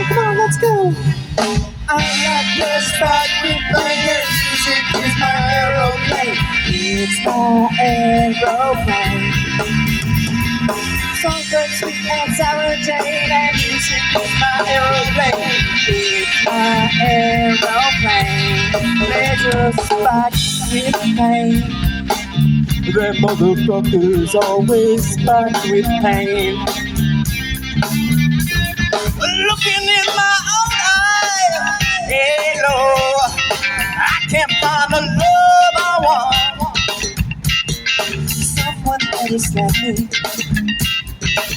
Come on, let's go. I like this spot with bangers. Music is my aeroplane. It's my aeroplane. Songs that sweet and sour Jane, and music is my aeroplane. It's my aeroplane. Pleasure spot with pain. That motherfucker's always spot with pain. Looking in my own eye, hello, I can't find the love I want. Someone better slap me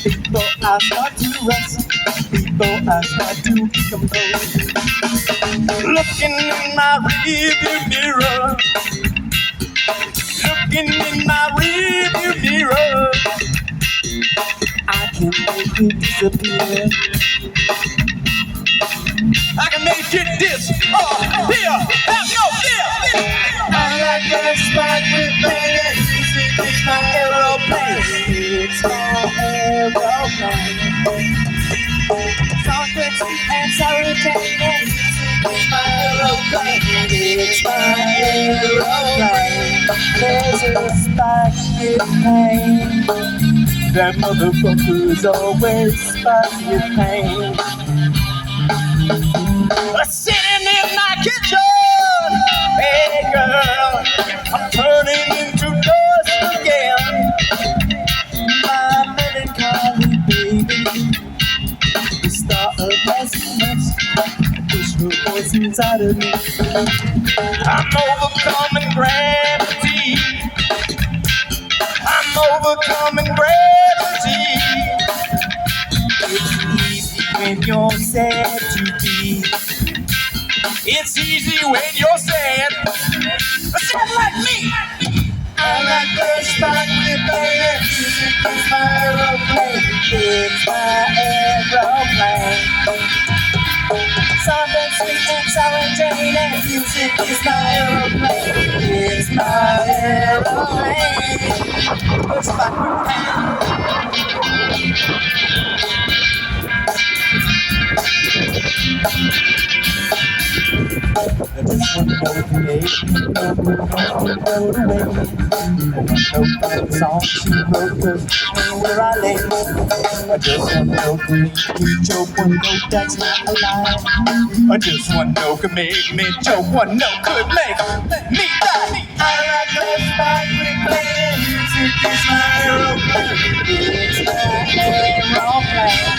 before I start to rust, before I start to decompose. Looking in my rearview mirror, looking in my rearview mirror, I can make you disappear. I can make you disappear. Have no fear. I like that spot with bangers. Music is my aeroplane. It's my aeroplane. Songs that sweet and sour Jane, and music is my aeroplane. It's my aeroplane. There's a spot with pain. That motherfucker's always spot with pain. Sitting in my kitchen, hey girl, I'm turning into dust again. My melancholy baby, the star of happiness, push her voice inside of me. I'm overcoming gravity. I'm overcoming gravity. It's easy when you're sad to be. It's easy when you're sad. Sad like me. I like the spot with bangers. Music is my aeroplane. It's my aeroplane. Something sweet and sour Jane, and music is my aeroplane. It's my aeroplane. The spot with I just want to know the name, know the way. I know the song she wrote, cause where I lay. I just want to know the joke, one note that's not a lie. I just want to know could make me joke, one note could make me die. I like that spot with playing, music is my aeroplane. It's my aeroplane.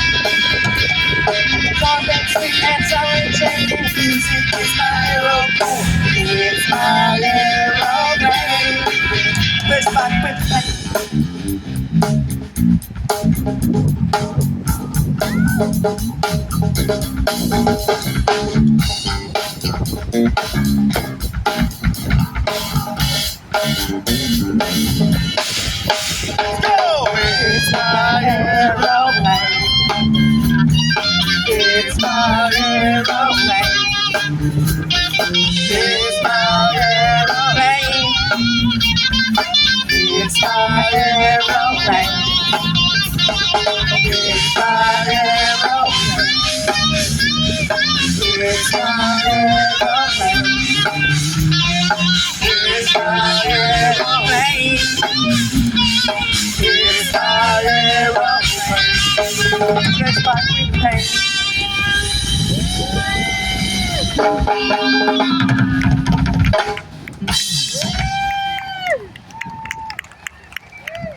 Song that sweet and sour Jane, and music is my aeroplane. It's my aeroplane. First spot with pain. Let's go! It's my aeroplane. It's my aeroplane. It's my aeroplane. It's my aeroplane. It's my aeroplane. It's my aeroplane. It's my aeroplane. It's my aeroplane. Just like we paint.